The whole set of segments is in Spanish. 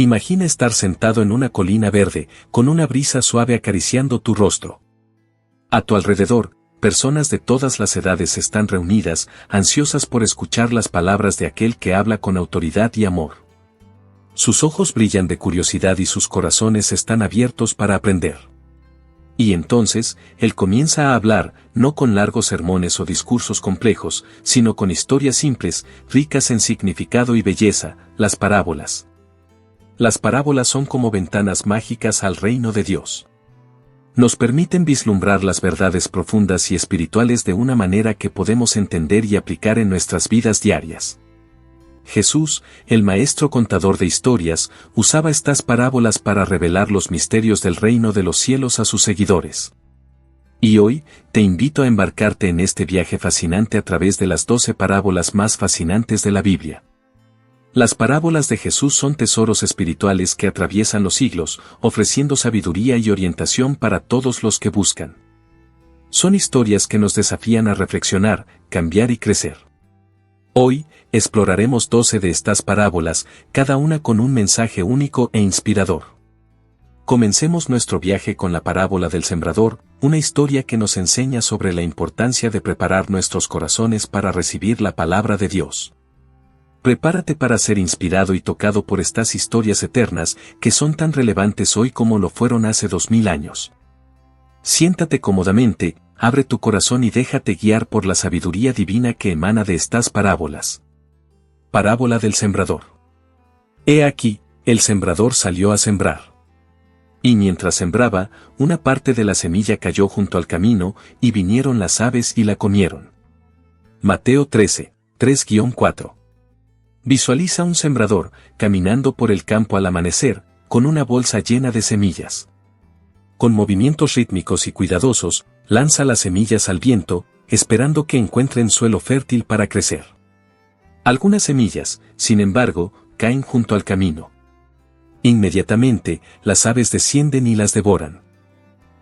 Imagina estar sentado en una colina verde, con una brisa suave acariciando tu rostro. A tu alrededor, personas de todas las edades están reunidas, ansiosas por escuchar las palabras de aquel que habla con autoridad y amor. Sus ojos brillan de curiosidad y sus corazones están abiertos para aprender. Y entonces, él comienza a hablar, no con largos sermones o discursos complejos, sino con historias simples, ricas en significado y belleza, las parábolas. Las parábolas son como ventanas mágicas al reino de Dios. Nos permiten vislumbrar las verdades profundas y espirituales de una manera que podemos entender y aplicar en nuestras vidas diarias. Jesús, el maestro contador de historias, usaba estas parábolas para revelar los misterios del reino de los cielos a sus seguidores. Y hoy, te invito a embarcarte en este viaje fascinante a través de las 12 parábolas más fascinantes de la Biblia. Las parábolas de Jesús son tesoros espirituales que atraviesan los siglos, ofreciendo sabiduría y orientación para todos los que buscan. Son historias que nos desafían a reflexionar, cambiar y crecer. Hoy, exploraremos 12 de estas parábolas, cada una con un mensaje único e inspirador. Comencemos nuestro viaje con la parábola del sembrador, una historia que nos enseña sobre la importancia de preparar nuestros corazones para recibir la palabra de Dios. Prepárate para ser inspirado y tocado por estas historias eternas que son tan relevantes hoy como lo fueron hace 2000 años. Siéntate cómodamente, abre tu corazón y déjate guiar por la sabiduría divina que emana de estas parábolas. Parábola del sembrador. He aquí, el sembrador salió a sembrar. Y mientras sembraba, una parte de la semilla cayó junto al camino, y vinieron las aves y la comieron. Mateo 13, 3-4. Visualiza un sembrador, caminando por el campo al amanecer, con una bolsa llena de semillas. Con movimientos rítmicos y cuidadosos, lanza las semillas al viento, esperando que encuentren suelo fértil para crecer. Algunas semillas, sin embargo, caen junto al camino. Inmediatamente, las aves descienden y las devoran.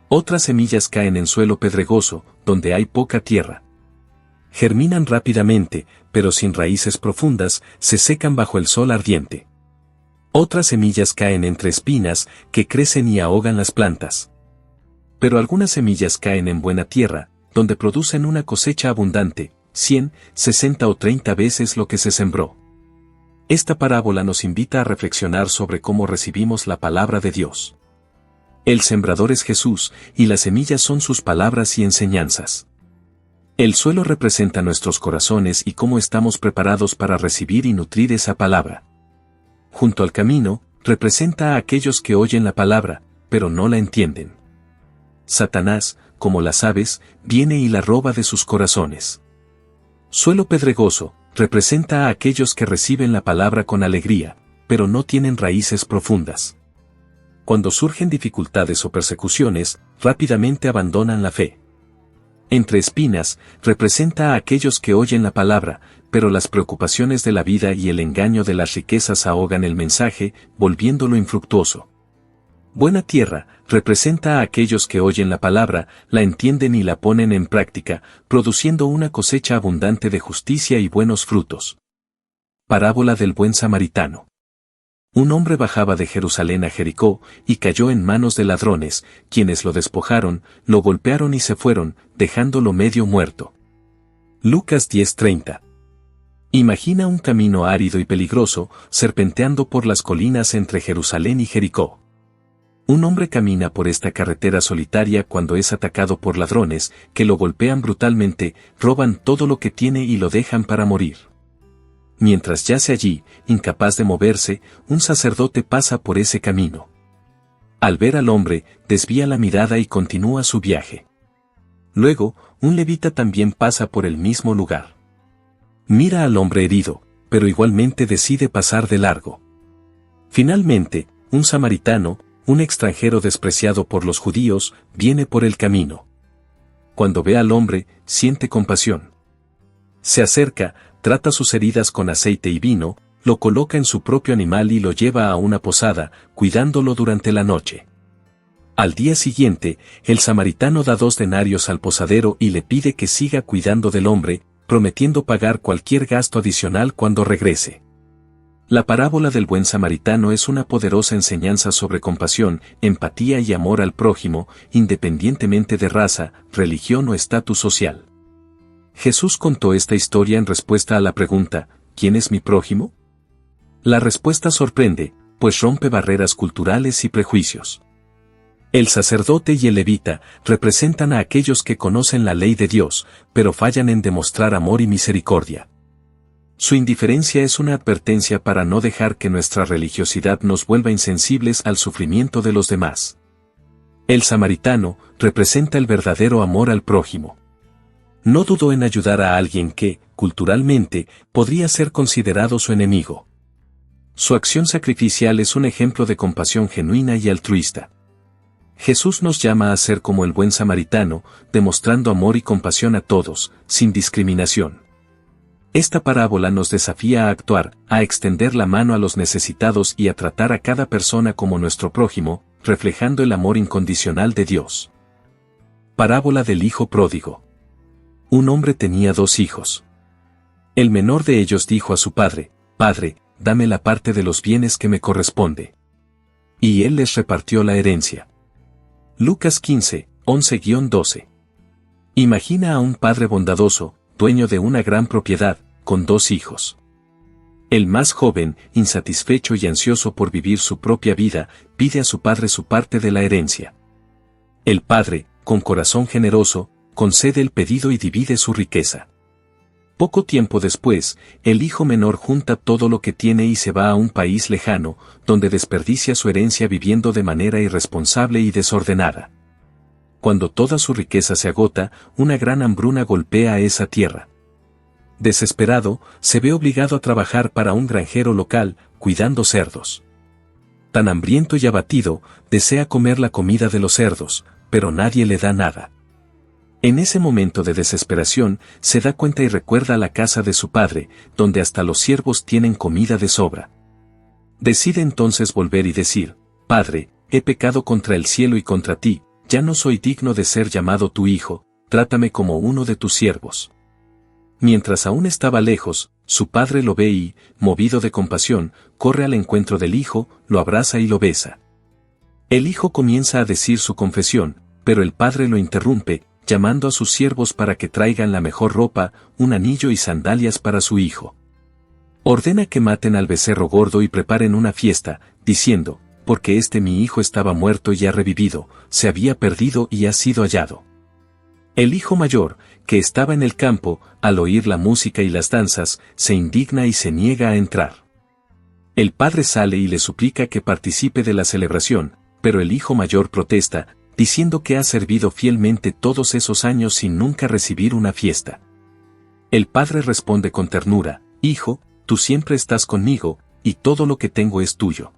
Otras semillas caen en suelo pedregoso, donde hay poca tierra. Germinan rápidamente, pero sin raíces profundas, se secan bajo el sol ardiente. Otras semillas caen entre espinas, que crecen y ahogan las plantas. Pero algunas semillas caen en buena tierra, donde producen una cosecha abundante, 100, 60 o 30 veces lo que se sembró. Esta parábola nos invita a reflexionar sobre cómo recibimos la palabra de Dios. El sembrador es Jesús, y las semillas son sus palabras y enseñanzas. El suelo representa nuestros corazones y cómo estamos preparados para recibir y nutrir esa palabra. Junto al camino, representa a aquellos que oyen la palabra, pero no la entienden. Satanás, como las aves, viene y la roba de sus corazones. Suelo pedregoso, representa a aquellos que reciben la palabra con alegría, pero no tienen raíces profundas. Cuando surgen dificultades o persecuciones, rápidamente abandonan la fe. Entre espinas, representa a aquellos que oyen la palabra, pero las preocupaciones de la vida y el engaño de las riquezas ahogan el mensaje, volviéndolo infructuoso. Buena tierra, representa a aquellos que oyen la palabra, la entienden y la ponen en práctica, produciendo una cosecha abundante de justicia y buenos frutos. Parábola del buen samaritano. Un hombre bajaba de Jerusalén a Jericó, y cayó en manos de ladrones, quienes lo despojaron, lo golpearon y se fueron, dejándolo medio muerto. Lucas 10:30. Imagina un camino árido y peligroso, serpenteando por las colinas entre Jerusalén y Jericó. Un hombre camina por esta carretera solitaria cuando es atacado por ladrones, que lo golpean brutalmente, roban todo lo que tiene y lo dejan para morir. Mientras yace allí, incapaz de moverse, un sacerdote pasa por ese camino. Al ver al hombre, desvía la mirada y continúa su viaje. Luego, un levita también pasa por el mismo lugar. Mira al hombre herido, pero igualmente decide pasar de largo. Finalmente, un samaritano, un extranjero despreciado por los judíos, viene por el camino. Cuando ve al hombre, siente compasión. Se acerca, trata sus heridas con aceite y vino, lo coloca en su propio animal y lo lleva a una posada, cuidándolo durante la noche. Al día siguiente, el samaritano da 2 denarios al posadero y le pide que siga cuidando del hombre, prometiendo pagar cualquier gasto adicional cuando regrese. La parábola del buen samaritano es una poderosa enseñanza sobre compasión, empatía y amor al prójimo, independientemente de raza, religión o estatus social. Jesús contó esta historia en respuesta a la pregunta, ¿quién es mi prójimo? La respuesta sorprende, pues rompe barreras culturales y prejuicios. El sacerdote y el levita representan a aquellos que conocen la ley de Dios, pero fallan en demostrar amor y misericordia. Su indiferencia es una advertencia para no dejar que nuestra religiosidad nos vuelva insensibles al sufrimiento de los demás. El samaritano representa el verdadero amor al prójimo. No dudó en ayudar a alguien que, culturalmente, podría ser considerado su enemigo. Su acción sacrificial es un ejemplo de compasión genuina y altruista. Jesús nos llama a ser como el buen samaritano, demostrando amor y compasión a todos, sin discriminación. Esta parábola nos desafía a actuar, a extender la mano a los necesitados y a tratar a cada persona como nuestro prójimo, reflejando el amor incondicional de Dios. Parábola del hijo pródigo. Un hombre tenía 2 hijos. El menor de ellos dijo a su padre, «Padre, dame la parte de los bienes que me corresponde». Y él les repartió la herencia. Lucas 15, 11-12. Imagina a un padre bondadoso, dueño de una gran propiedad, con 2 hijos. El más joven, insatisfecho y ansioso por vivir su propia vida, pide a su padre su parte de la herencia. El padre, con corazón generoso, concede el pedido y divide su riqueza. Poco tiempo después, el hijo menor junta todo lo que tiene y se va a un país lejano, donde desperdicia su herencia viviendo de manera irresponsable y desordenada. Cuando toda su riqueza se agota, una gran hambruna golpea a esa tierra. Desesperado, se ve obligado a trabajar para un granjero local, cuidando cerdos. Tan hambriento y abatido, desea comer la comida de los cerdos, pero nadie le da nada. En ese momento de desesperación, se da cuenta y recuerda la casa de su padre, donde hasta los siervos tienen comida de sobra. Decide entonces volver y decir, «Padre, he pecado contra el cielo y contra ti, ya no soy digno de ser llamado tu hijo, trátame como uno de tus siervos». Mientras aún estaba lejos, su padre lo ve y, movido de compasión, corre al encuentro del hijo, lo abraza y lo besa. El hijo comienza a decir su confesión, pero el padre lo interrumpe, llamando a sus siervos para que traigan la mejor ropa, un anillo y sandalias para su hijo. Ordena que maten al becerro gordo y preparen una fiesta, diciendo, «Porque mi hijo estaba muerto y ha revivido, se había perdido y ha sido hallado». El hijo mayor, que estaba en el campo, al oír la música y las danzas, se indigna y se niega a entrar. El padre sale y le suplica que participe de la celebración, pero el hijo mayor protesta, diciendo que ha servido fielmente todos esos años sin nunca recibir una fiesta. El padre responde con ternura, «Hijo, tú siempre estás conmigo, y todo lo que tengo es tuyo.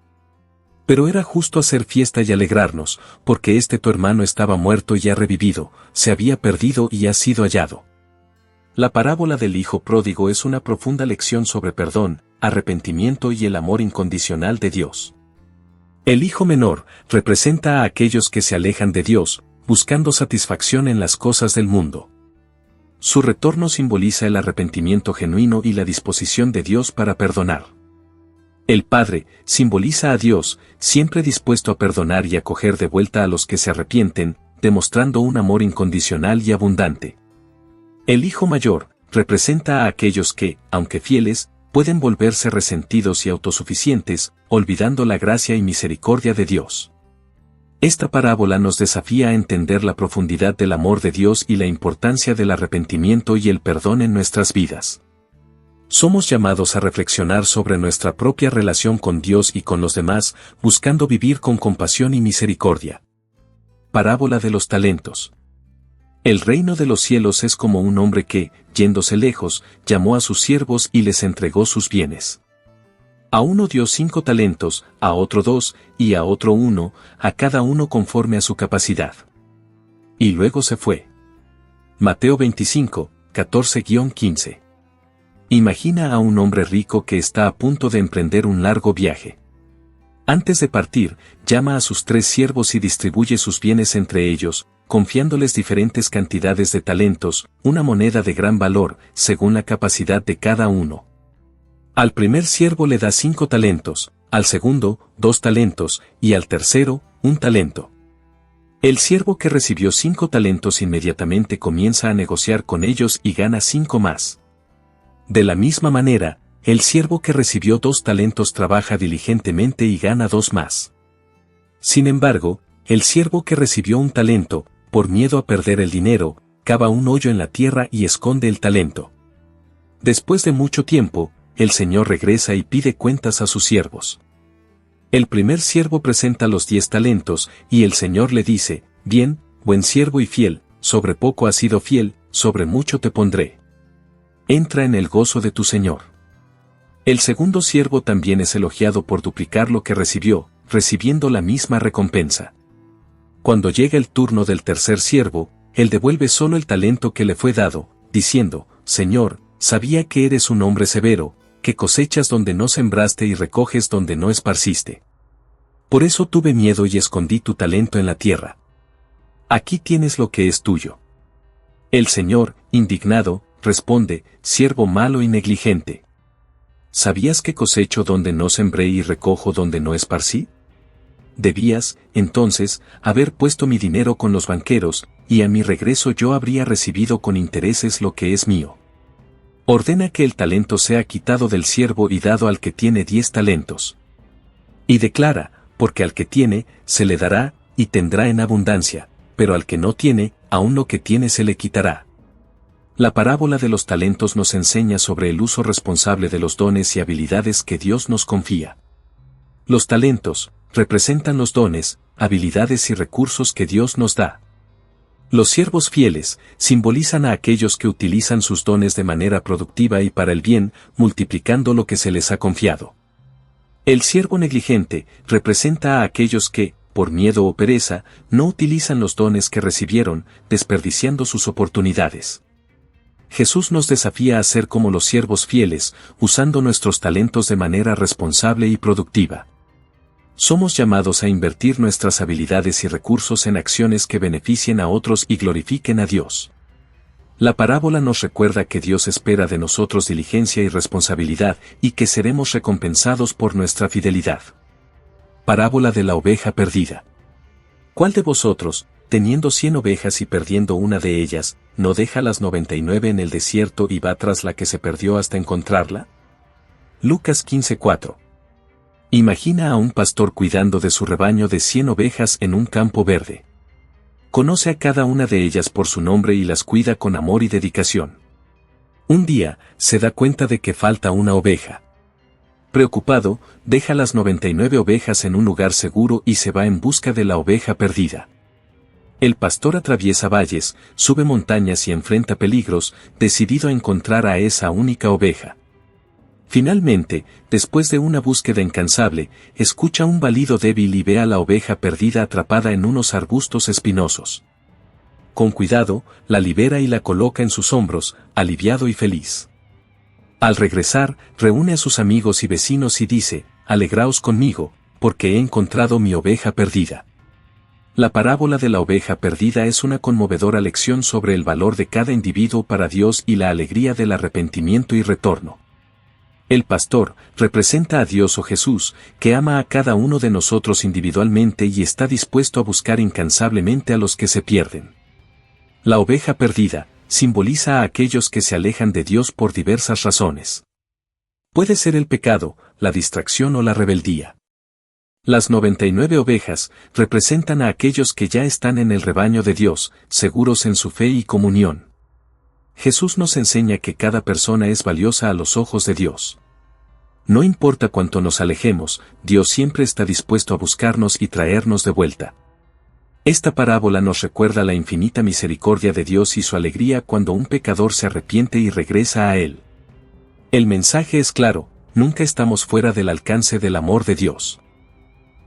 Pero era justo hacer fiesta y alegrarnos, porque tu hermano estaba muerto y ha revivido, se había perdido y ha sido hallado». La parábola del hijo pródigo es una profunda lección sobre perdón, arrepentimiento y el amor incondicional de Dios. El hijo menor representa a aquellos que se alejan de Dios, buscando satisfacción en las cosas del mundo. Su retorno simboliza el arrepentimiento genuino y la disposición de Dios para perdonar. El Padre simboliza a Dios, siempre dispuesto a perdonar y acoger de vuelta a los que se arrepienten, demostrando un amor incondicional y abundante. El Hijo Mayor representa a aquellos que, aunque fieles, pueden volverse resentidos y autosuficientes, olvidando la gracia y misericordia de Dios. Esta parábola nos desafía a entender la profundidad del amor de Dios y la importancia del arrepentimiento y el perdón en nuestras vidas. Somos llamados a reflexionar sobre nuestra propia relación con Dios y con los demás, buscando vivir con compasión y misericordia. Parábola de los talentos. El reino de los cielos es como un hombre que, yéndose lejos, llamó a sus siervos y les entregó sus bienes. A uno dio 5 talentos, a otro 2, y a otro 1, a cada uno conforme a su capacidad. Y luego se fue. Mateo 25, 14-15. Imagina a un hombre rico que está a punto de emprender un largo viaje. Antes de partir, llama a sus 3 siervos y distribuye sus bienes entre ellos, confiándoles diferentes cantidades de talentos, una moneda de gran valor, según la capacidad de cada uno. Al primer siervo le da 5 talentos, al segundo, 2 talentos, y al tercero, 1 talento. El siervo que recibió 5 talentos inmediatamente comienza a negociar con ellos y gana 5 más. De la misma manera, el siervo que recibió 2 talentos trabaja diligentemente y gana 2 más. Sin embargo, el siervo que recibió 1 talento, por miedo a perder el dinero, cava un hoyo en la tierra y esconde el talento. Después de mucho tiempo, el Señor regresa y pide cuentas a sus siervos. El primer siervo presenta los 10 talentos, y el Señor le dice: bien, buen siervo y fiel, sobre poco has sido fiel, sobre mucho te pondré. Entra en el gozo de tu Señor. El segundo siervo también es elogiado por duplicar lo que recibió, recibiendo la misma recompensa. Cuando llega el turno del tercer siervo, él devuelve solo el talento que le fue dado, diciendo: Señor, sabía que eres un hombre severo, que cosechas donde no sembraste y recoges donde no esparciste. Por eso tuve miedo y escondí tu talento en la tierra. Aquí tienes lo que es tuyo. El Señor, indignado, responde: siervo malo y negligente. ¿Sabías que cosecho donde no sembré y recojo donde no esparcí? Debías, entonces, haber puesto mi dinero con los banqueros, y a mi regreso yo habría recibido con intereses lo que es mío. Ordena que el talento sea quitado del siervo y dado al que tiene 10 talentos. Y declara: porque al que tiene, se le dará, y tendrá en abundancia, pero al que no tiene, aun lo que tiene se le quitará. La parábola de los talentos nos enseña sobre el uso responsable de los dones y habilidades que Dios nos confía. Los talentos representan los dones, habilidades y recursos que Dios nos da. Los siervos fieles simbolizan a aquellos que utilizan sus dones de manera productiva y para el bien, multiplicando lo que se les ha confiado. El siervo negligente representa a aquellos que, por miedo o pereza, no utilizan los dones que recibieron, desperdiciando sus oportunidades. Jesús nos desafía a ser como los siervos fieles, usando nuestros talentos de manera responsable y productiva. Somos llamados a invertir nuestras habilidades y recursos en acciones que beneficien a otros y glorifiquen a Dios. La parábola nos recuerda que Dios espera de nosotros diligencia y responsabilidad y que seremos recompensados por nuestra fidelidad. Parábola de la oveja perdida. ¿Cuál de vosotros, teniendo 100 ovejas y perdiendo una de ellas, no deja las 99 en el desierto y va tras la que se perdió hasta encontrarla? Lucas 15:4. Imagina a un pastor cuidando de su rebaño de 100 ovejas en un campo verde. Conoce a cada una de ellas por su nombre y las cuida con amor y dedicación. Un día, se da cuenta de que falta una oveja. Preocupado, deja las 99 ovejas en un lugar seguro y se va en busca de la oveja perdida. El pastor atraviesa valles, sube montañas y enfrenta peligros, decidido a encontrar a esa única oveja. Finalmente, después de una búsqueda incansable, escucha un balido débil y ve a la oveja perdida atrapada en unos arbustos espinosos. Con cuidado, la libera y la coloca en sus hombros, aliviado y feliz. Al regresar, reúne a sus amigos y vecinos y dice: alegraos conmigo, porque he encontrado mi oveja perdida. La parábola de la oveja perdida es una conmovedora lección sobre el valor de cada individuo para Dios y la alegría del arrepentimiento y retorno. El pastor representa a Dios o Jesús, que ama a cada uno de nosotros individualmente y está dispuesto a buscar incansablemente a los que se pierden. La oveja perdida simboliza a aquellos que se alejan de Dios por diversas razones. Puede ser el pecado, la distracción o la rebeldía. Las 99 ovejas representan a aquellos que ya están en el rebaño de Dios, seguros en su fe y comunión. Jesús nos enseña que cada persona es valiosa a los ojos de Dios. No importa cuánto nos alejemos, Dios siempre está dispuesto a buscarnos y traernos de vuelta. Esta parábola nos recuerda la infinita misericordia de Dios y su alegría cuando un pecador se arrepiente y regresa a Él. El mensaje es claro: nunca estamos fuera del alcance del amor de Dios.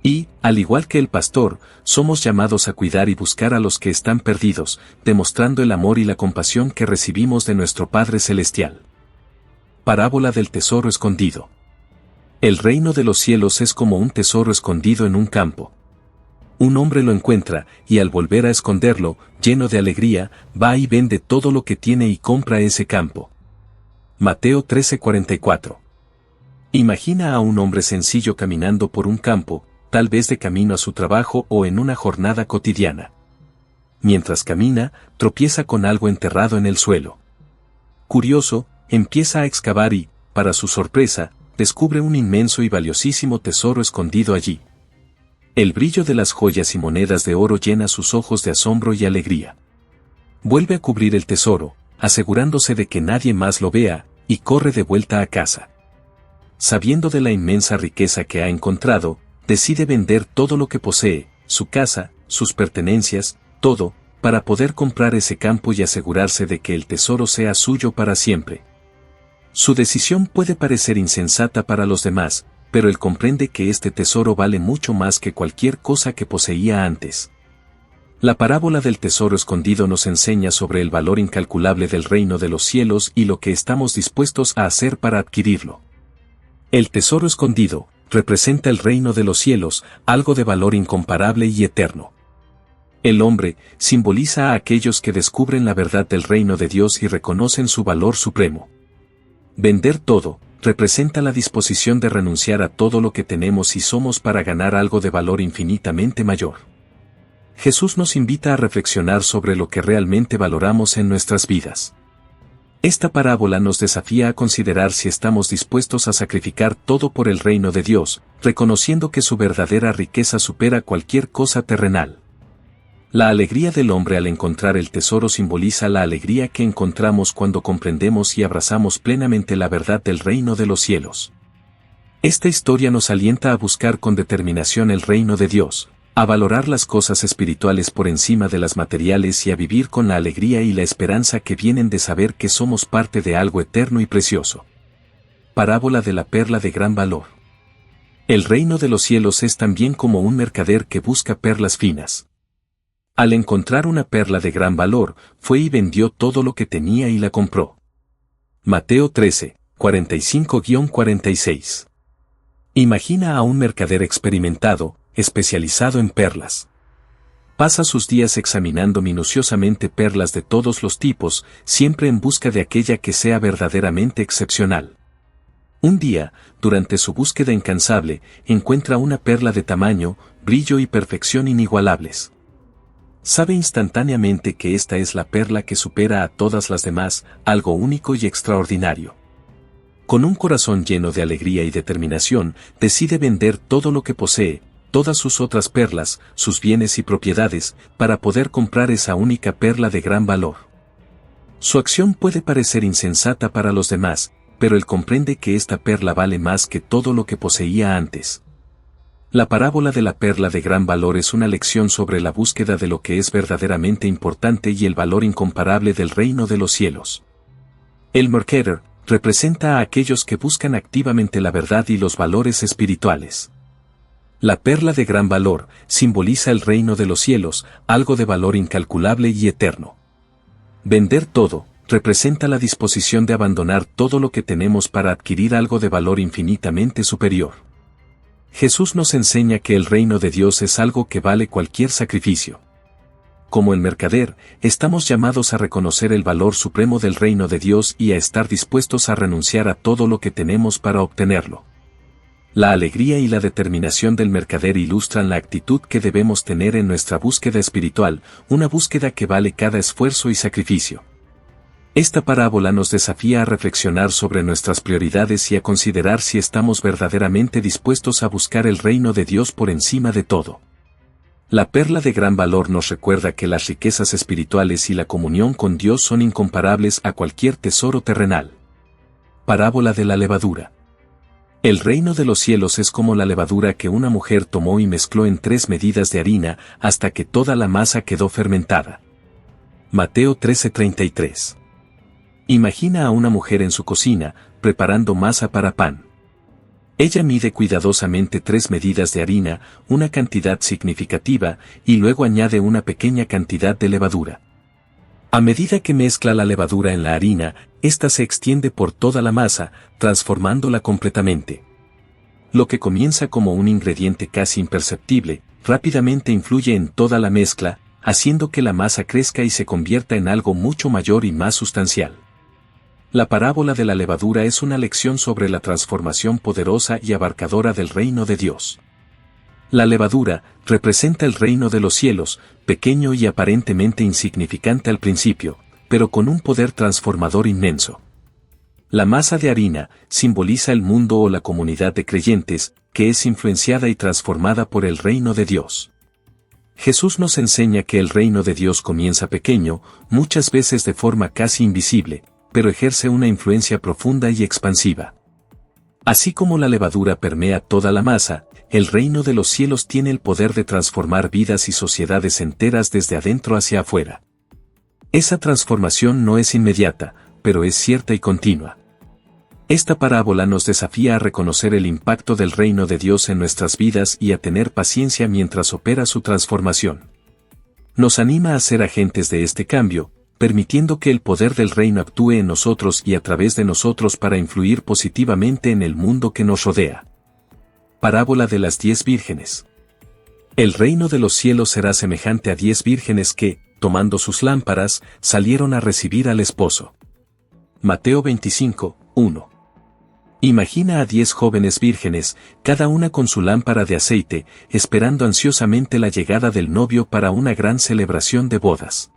Y, al igual que el pastor, somos llamados a cuidar y buscar a los que están perdidos, demostrando el amor y la compasión que recibimos de nuestro Padre Celestial. Parábola del tesoro escondido. El reino de los cielos es como un tesoro escondido en un campo. Un hombre lo encuentra, y al volver a esconderlo, lleno de alegría, va y vende todo lo que tiene y compra ese campo. Mateo 13:44. Imagina a un hombre sencillo caminando por un campo, tal vez de camino a su trabajo o en una jornada cotidiana. Mientras camina, tropieza con algo enterrado en el suelo. Curioso, empieza a excavar y, para su sorpresa, descubre un inmenso y valiosísimo tesoro escondido allí. El brillo de las joyas y monedas de oro llena sus ojos de asombro y alegría. Vuelve a cubrir el tesoro, asegurándose de que nadie más lo vea, y corre de vuelta a casa. Sabiendo de la inmensa riqueza que ha encontrado, decide vender todo lo que posee, su casa, sus pertenencias, todo, para poder comprar ese campo y asegurarse de que el tesoro sea suyo para siempre. Su decisión puede parecer insensata para los demás, pero él comprende que este tesoro vale mucho más que cualquier cosa que poseía antes. La parábola del tesoro escondido nos enseña sobre el valor incalculable del reino de los cielos y lo que estamos dispuestos a hacer para adquirirlo. El tesoro escondido representa el reino de los cielos, algo de valor incomparable y eterno. El hombre simboliza a aquellos que descubren la verdad del reino de Dios y reconocen su valor supremo. Vender todo representa la disposición de renunciar a todo lo que tenemos y somos para ganar algo de valor infinitamente mayor. Jesús nos invita a reflexionar sobre lo que realmente valoramos en nuestras vidas. Esta parábola nos desafía a considerar si estamos dispuestos a sacrificar todo por el reino de Dios, reconociendo que su verdadera riqueza supera cualquier cosa terrenal. La alegría del hombre al encontrar el tesoro simboliza la alegría que encontramos cuando comprendemos y abrazamos plenamente la verdad del reino de los cielos. Esta historia nos alienta a buscar con determinación el reino de Dios, a valorar las cosas espirituales por encima de las materiales y a vivir con la alegría y la esperanza que vienen de saber que somos parte de algo eterno y precioso. Parábola de la perla de gran valor. El reino de los cielos es también como un mercader que busca perlas finas. Al encontrar una perla de gran valor, fue y vendió todo lo que tenía y la compró. Mateo 13, 45-46. Imagina a un mercader experimentado, especializado en perlas. Pasa sus días examinando minuciosamente perlas de todos los tipos, siempre en busca de aquella que sea verdaderamente excepcional. Un día, durante su búsqueda incansable, encuentra una perla de tamaño, brillo y perfección inigualables. Sabe instantáneamente que esta es la perla que supera a todas las demás, algo único y extraordinario. Con un corazón lleno de alegría y determinación, decide vender todo lo que posee, todas sus otras perlas, sus bienes y propiedades, para poder comprar esa única perla de gran valor. Su acción puede parecer insensata para los demás, pero él comprende que esta perla vale más que todo lo que poseía antes. La parábola de la perla de gran valor es una lección sobre la búsqueda de lo que es verdaderamente importante y el valor incomparable del reino de los cielos. El mercader representa a aquellos que buscan activamente la verdad y los valores espirituales. La perla de gran valor simboliza el reino de los cielos, algo de valor incalculable y eterno. Vender todo representa la disposición de abandonar todo lo que tenemos para adquirir algo de valor infinitamente superior. Jesús nos enseña que el reino de Dios es algo que vale cualquier sacrificio. Como el mercader, estamos llamados a reconocer el valor supremo del reino de Dios y a estar dispuestos a renunciar a todo lo que tenemos para obtenerlo. La alegría y la determinación del mercader ilustran la actitud que debemos tener en nuestra búsqueda espiritual, una búsqueda que vale cada esfuerzo y sacrificio. Esta parábola nos desafía a reflexionar sobre nuestras prioridades y a considerar si estamos verdaderamente dispuestos a buscar el reino de Dios por encima de todo. La perla de gran valor nos recuerda que las riquezas espirituales y la comunión con Dios son incomparables a cualquier tesoro terrenal. Parábola de la levadura. El reino de los cielos es como la levadura que una mujer tomó y mezcló en 3 medidas de harina hasta que toda la masa quedó fermentada. Mateo 13:33. Imagina a una mujer en su cocina, preparando masa para pan. Ella mide cuidadosamente 3 medidas de harina, una cantidad significativa, y luego añade una pequeña cantidad de levadura. A medida que mezcla la levadura en la harina, ésta se extiende por toda la masa, transformándola completamente. Lo que comienza como un ingrediente casi imperceptible, rápidamente influye en toda la mezcla, haciendo que la masa crezca y se convierta en algo mucho mayor y más sustancial. La parábola de la levadura es una lección sobre la transformación poderosa y abarcadora del reino de Dios. La levadura representa el reino de los cielos, pequeño y aparentemente insignificante al principio, pero con un poder transformador inmenso. La masa de harina simboliza el mundo o la comunidad de creyentes, que es influenciada y transformada por el reino de Dios. Jesús nos enseña que el reino de Dios comienza pequeño, muchas veces de forma casi invisible, pero ejerce una influencia profunda y expansiva. Así como la levadura permea toda la masa, el reino de los cielos tiene el poder de transformar vidas y sociedades enteras desde adentro hacia afuera. Esa transformación no es inmediata, pero es cierta y continua. Esta parábola nos desafía a reconocer el impacto del reino de Dios en nuestras vidas y a tener paciencia mientras opera su transformación. Nos anima a ser agentes de este cambio, permitiendo que el poder del reino actúe en nosotros y a través de nosotros para influir positivamente en el mundo que nos rodea. Parábola de las 10 vírgenes. El reino de los cielos será semejante a 10 vírgenes que, tomando sus lámparas, salieron a recibir al esposo. Mateo 25, 1. Imagina a 10 jóvenes vírgenes, cada una con su lámpara de aceite, esperando ansiosamente la llegada del novio para una gran celebración de bodas.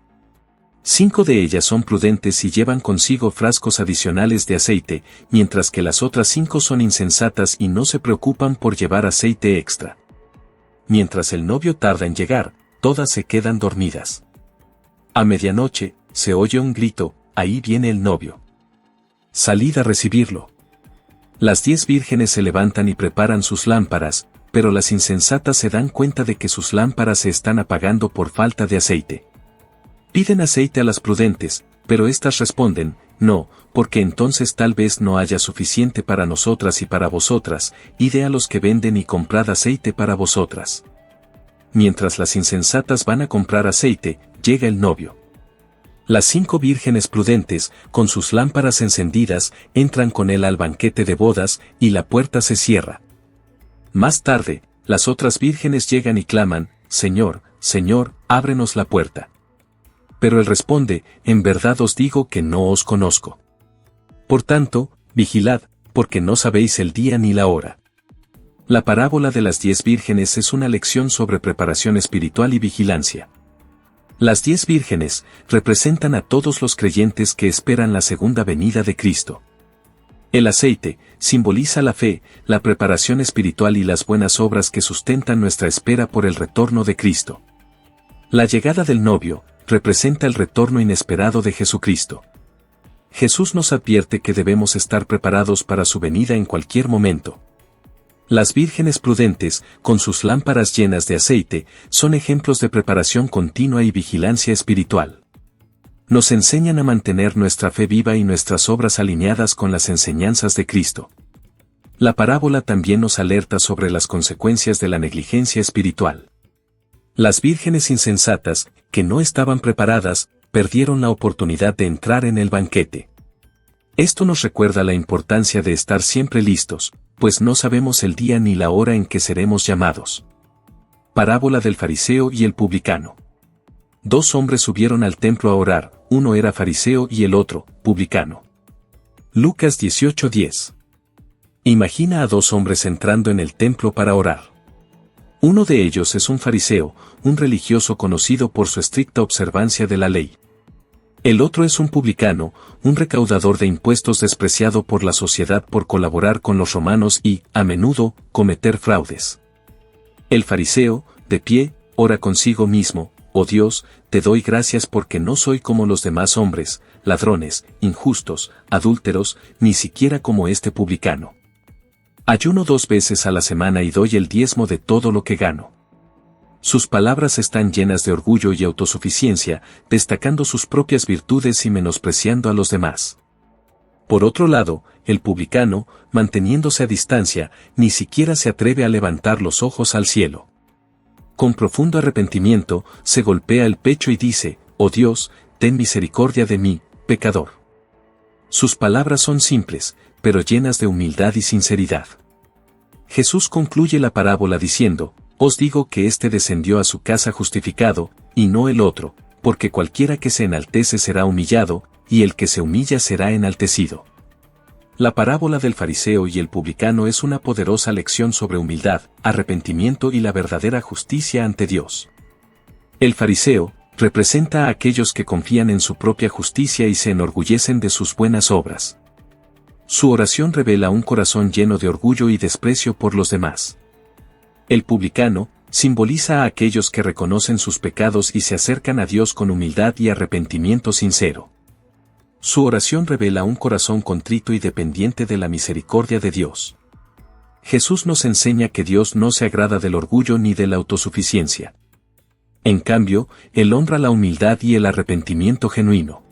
5 de ellas son prudentes y llevan consigo frascos adicionales de aceite, mientras que las otras 5 son insensatas y no se preocupan por llevar aceite extra. Mientras el novio tarda en llegar, todas se quedan dormidas. A medianoche, se oye un grito: ahí viene el novio. Salid a recibirlo. Las 10 vírgenes se levantan y preparan sus lámparas, pero las insensatas se dan cuenta de que sus lámparas se están apagando por falta de aceite. Piden aceite a las prudentes, pero éstas responden: no, porque entonces tal vez no haya suficiente para nosotras y para vosotras, id a los que venden y comprad aceite para vosotras. Mientras las insensatas van a comprar aceite, llega el novio. Las 5 vírgenes prudentes, con sus lámparas encendidas, entran con él al banquete de bodas, y la puerta se cierra. Más tarde, las otras vírgenes llegan y claman: Señor, Señor, ábrenos la puerta. Pero él responde: en verdad os digo que no os conozco. Por tanto, vigilad, porque no sabéis el día ni la hora. La parábola de las 10 vírgenes es una lección sobre preparación espiritual y vigilancia. Las 10 vírgenes representan a todos los creyentes que esperan la segunda venida de Cristo. El aceite simboliza la fe, la preparación espiritual y las buenas obras que sustentan nuestra espera por el retorno de Cristo. La llegada del novio representa el retorno inesperado de Jesucristo. Jesús nos advierte que debemos estar preparados para su venida en cualquier momento. Las vírgenes prudentes, con sus lámparas llenas de aceite, son ejemplos de preparación continua y vigilancia espiritual. Nos enseñan a mantener nuestra fe viva y nuestras obras alineadas con las enseñanzas de Cristo. La parábola también nos alerta sobre las consecuencias de la negligencia espiritual. Las vírgenes insensatas, que no estaban preparadas, perdieron la oportunidad de entrar en el banquete. Esto nos recuerda la importancia de estar siempre listos, pues no sabemos el día ni la hora en que seremos llamados. Parábola del fariseo y el publicano. 2 hombres subieron al templo a orar, uno era fariseo y el otro, publicano. Lucas 18:10. Imagina a 2 hombres entrando en el templo para orar. Uno de ellos es un fariseo, un religioso conocido por su estricta observancia de la ley. El otro es un publicano, un recaudador de impuestos despreciado por la sociedad por colaborar con los romanos y, a menudo, cometer fraudes. El fariseo, de pie, ora consigo mismo: oh Dios, te doy gracias porque no soy como los demás hombres, ladrones, injustos, adúlteros, ni siquiera como este publicano. Ayuno 2 veces a la semana y doy el diezmo de todo lo que gano. Sus palabras están llenas de orgullo y autosuficiencia, destacando sus propias virtudes y menospreciando a los demás. Por otro lado, el publicano, manteniéndose a distancia, ni siquiera se atreve a levantar los ojos al cielo. Con profundo arrepentimiento, se golpea el pecho y dice: oh Dios, ten misericordia de mí, pecador. Sus palabras son simples, pero llenas de humildad y sinceridad. Jesús concluye la parábola diciendo: os digo que éste descendió a su casa justificado, y no el otro, porque cualquiera que se enaltece será humillado, y el que se humilla será enaltecido. La parábola del fariseo y el publicano es una poderosa lección sobre humildad, arrepentimiento y la verdadera justicia ante Dios. El fariseo representa a aquellos que confían en su propia justicia y se enorgullecen de sus buenas obras. Su oración revela un corazón lleno de orgullo y desprecio por los demás. El publicano simboliza a aquellos que reconocen sus pecados y se acercan a Dios con humildad y arrepentimiento sincero. Su oración revela un corazón contrito y dependiente de la misericordia de Dios. Jesús nos enseña que Dios no se agrada del orgullo ni de la autosuficiencia. En cambio, Él honra la humildad y el arrepentimiento genuino.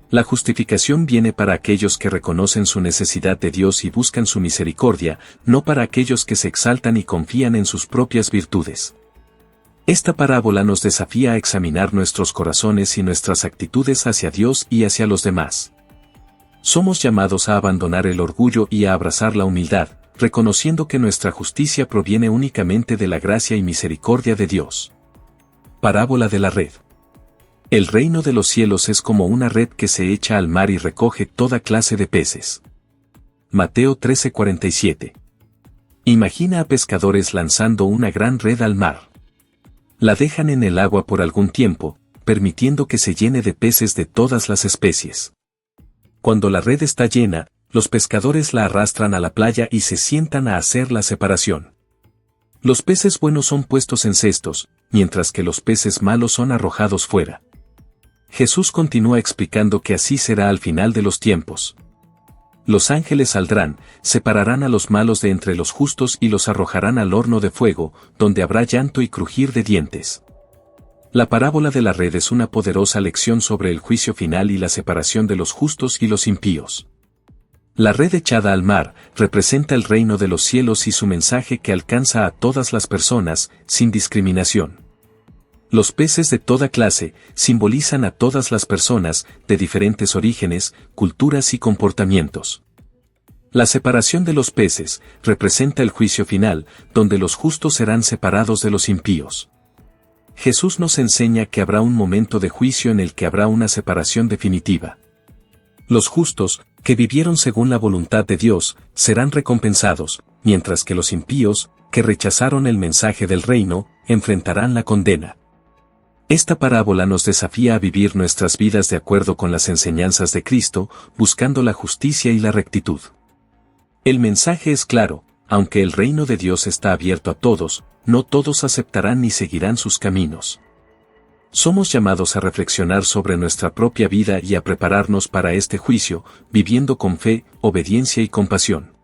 La justificación viene para aquellos que reconocen su necesidad de Dios y buscan su misericordia, no para aquellos que se exaltan y confían en sus propias virtudes. Esta parábola nos desafía a examinar nuestros corazones y nuestras actitudes hacia Dios y hacia los demás. Somos llamados a abandonar el orgullo y a abrazar la humildad, reconociendo que nuestra justicia proviene únicamente de la gracia y misericordia de Dios. Parábola de la red. El reino de los cielos es como una red que se echa al mar y recoge toda clase de peces. Mateo 13:47. Imagina a pescadores lanzando una gran red al mar. La dejan en el agua por algún tiempo, permitiendo que se llene de peces de todas las especies. Cuando la red está llena, los pescadores la arrastran a la playa y se sientan a hacer la separación. Los peces buenos son puestos en cestos, mientras que los peces malos son arrojados fuera. Jesús continúa explicando que así será al final de los tiempos. Los ángeles saldrán, separarán a los malos de entre los justos y los arrojarán al horno de fuego, donde habrá llanto y crujir de dientes. La parábola de la red es una poderosa lección sobre el juicio final y la separación de los justos y los impíos. La red echada al mar representa el reino de los cielos y su mensaje que alcanza a todas las personas, sin discriminación. Los peces de toda clase simbolizan a todas las personas, de diferentes orígenes, culturas y comportamientos. La separación de los peces representa el juicio final, donde los justos serán separados de los impíos. Jesús nos enseña que habrá un momento de juicio en el que habrá una separación definitiva. Los justos, que vivieron según la voluntad de Dios, serán recompensados, mientras que los impíos, que rechazaron el mensaje del reino, enfrentarán la condena. Esta parábola nos desafía a vivir nuestras vidas de acuerdo con las enseñanzas de Cristo, buscando la justicia y la rectitud. El mensaje es claro: aunque el reino de Dios está abierto a todos, no todos aceptarán ni seguirán sus caminos. Somos llamados a reflexionar sobre nuestra propia vida y a prepararnos para este juicio, viviendo con fe, obediencia y compasión.